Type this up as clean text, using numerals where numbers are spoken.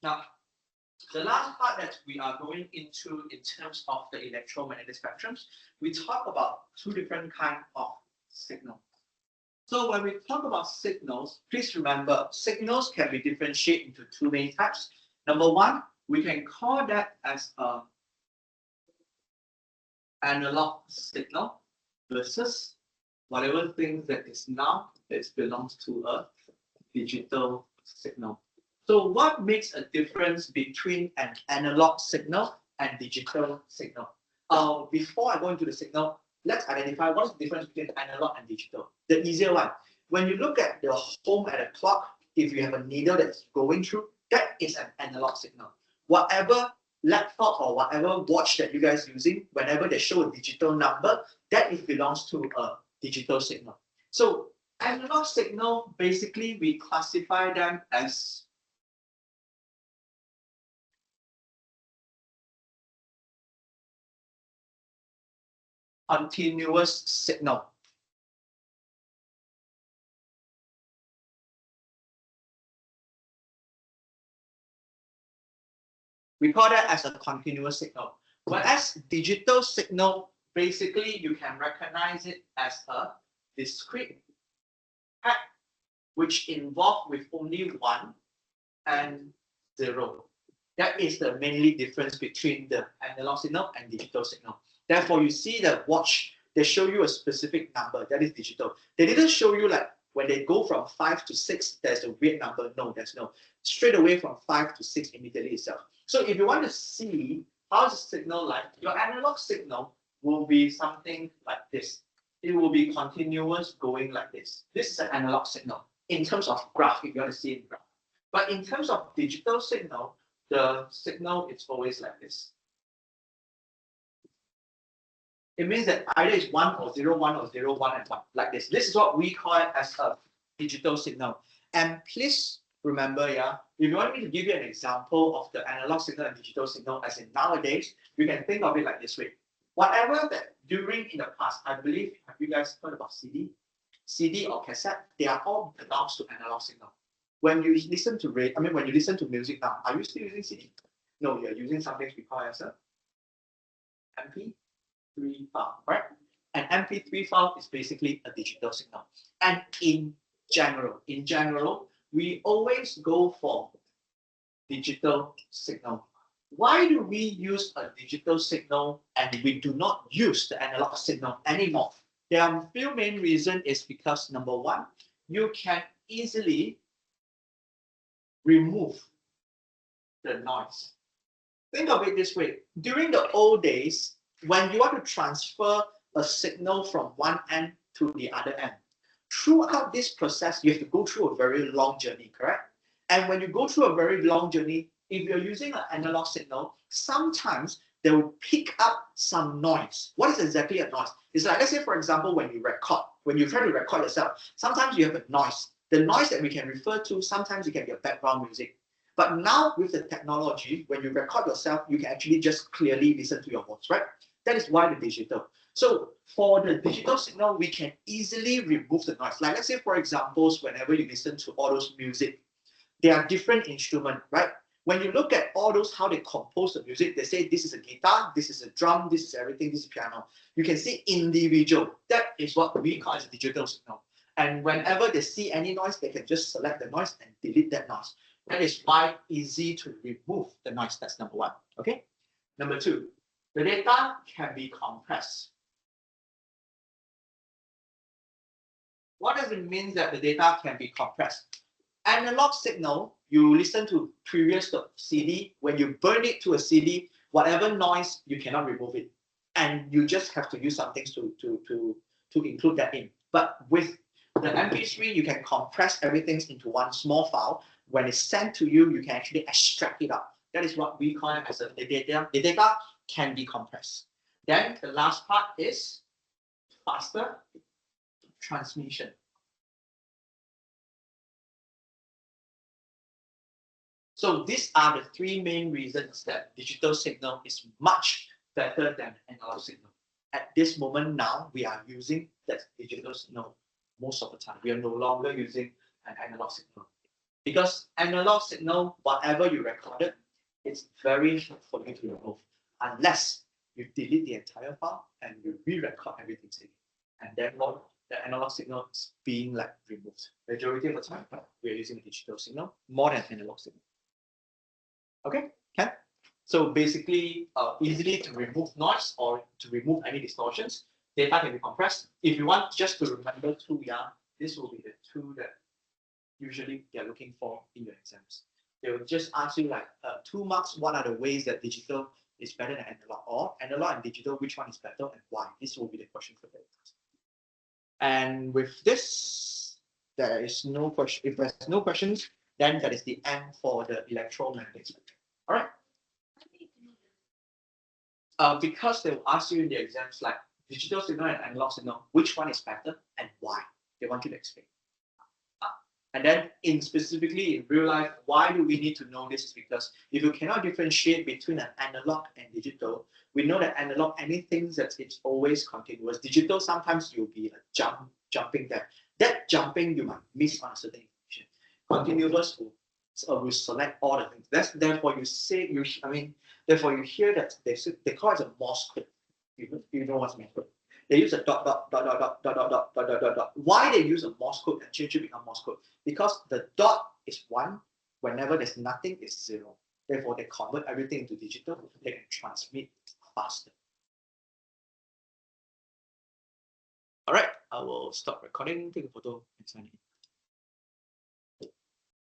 Now, the last part that we are going into in terms of the electromagnetic spectrums, we talk about two different kinds of signal. So when we talk about signals, please remember signals can be differentiated into two main types. Number one, we can call that as a analog signal versus whatever thing that is now that belongs to a digital signal. So what makes a difference between an analog signal and digital signal? Before I go into the signal, let's identify what is the difference between analog and digital. The easier one. When you look at the home at a clock, if you have a needle that's going through, that is an analog signal. Whatever laptop or whatever watch that you guys are using, whenever they show a digital number, that it belongs to a digital signal. So analog signal, basically we classify them as continuous signal. We call that as a continuous signal. Whereas digital signal, basically you can recognize it as a discrete path, which involved with only 1 and 0. That is the mainly difference between the analog signal and digital signal. Therefore, you see the watch, they show you a specific number, that is digital. They didn't show you like when they go from 5 to 6, there's a weird number. No, there's no. Straight away from 5 to 6 immediately itself. So if you want to see how the signal like, your analog signal will be something like this. It will be continuous going like this. This is an analog signal in terms of graph, if you want to see it in graph. But in terms of digital signal, the signal is always like this. It means that either it's 1 or 0, 1 or 0, 1 and 1, like this. This is what we call it as a digital signal. And please remember, yeah, if you want me to give you an example of the analog signal and digital signal, as in nowadays, you can think of it like this way. Whatever that during in the past, I believe, have you guys heard about CD or cassette? They are all belongs to analog signal. When you listen to when you listen to music now, are you still using CD? No, you're using something we call as a MP3 file, right? An MP3 file is basically a digital signal. And in general, we always go for digital signal. Why do we use a digital signal and we do not use the analog signal anymore? There are a few main reasons. Is because number one, you can easily remove the noise. Think of it this way. During the old days, when you want to transfer a signal from one end to the other end, throughout this process, you have to go through a very long journey, correct? And when you go through a very long journey, if you're using an analog signal, sometimes they will pick up some noise. What is exactly a noise? It's like, let's say, for example, when you record, when you try to record yourself, sometimes you have a noise. The noise that we can refer to, sometimes it can be a background music. But now with the technology, when you record yourself, you can actually just clearly listen to your voice, right? That is why the digital. So for the digital signal, we can easily remove the noise. Like let's say, for example, whenever you listen to all those music, there are different instruments, right? When you look at all those, how they compose the music, they say this is a guitar, this is a drum, this is everything, this is piano. You can see individual. That is what we call as a digital signal. And whenever they see any noise, they can just select the noise and delete that noise. That is why easy to remove the noise. That's number one. Okay. Number two, the data can be compressed. What does it mean that the data can be compressed? Analog signal, you listen to previous CD, when you burn it to a CD, whatever noise, you cannot remove it. And you just have to use something to include that in. But with the MP3, you can compress everything into one small file. When it's sent to you, you can actually extract it out. That is what we call it as the data. The data can be compressed. Then the last part is faster transmission. So these are the three main reasons that digital signal is much better than analog signal. At this moment now, we are using that digital signal most of the time. We are no longer using an analog signal. Because analog signal, whatever you recorded, it's very hard for you to remove unless you delete the entire file and you re-record everything again. And then what the analog signal is being like removed. Majority of the time, we are using a digital signal more than analog signal. Okay, can? So basically, easily to remove noise or to remove any distortions, data can be compressed. If you want just to remember two, yeah, this will be the two that usually they're looking for in your exams. They will just ask you like 2 marks, what are the ways that digital is better than analog, or analog and digital, which one is better and why? This will be the question for the exam. And with this, there is no question. If there's no questions, then that is the end for the electromagnetic spectrum. All right. Because they will ask you in the exams like digital signal and analog signal, which one is better and why? They want you to explain. And then specifically in real life, why do we need to know this? Is because if you cannot differentiate between an analog and digital, we know that analog, anything that it's always continuous. Digital, sometimes you'll be jumping there. That jumping you might miss on a certain information. Continuous will select all the things. Therefore therefore you hear that they call it a Morse code. You know what's Morse code? They use a dot, dot, dot, dot, dot, dot, dot, dot, dot, dot, dot. Why they use a Morse code and change it to become Morse code? Because the dot is 1, whenever there's nothing, it's 0. Therefore, they convert everything into digital, they can transmit faster. All right, I will stop recording, take a photo, and sign in.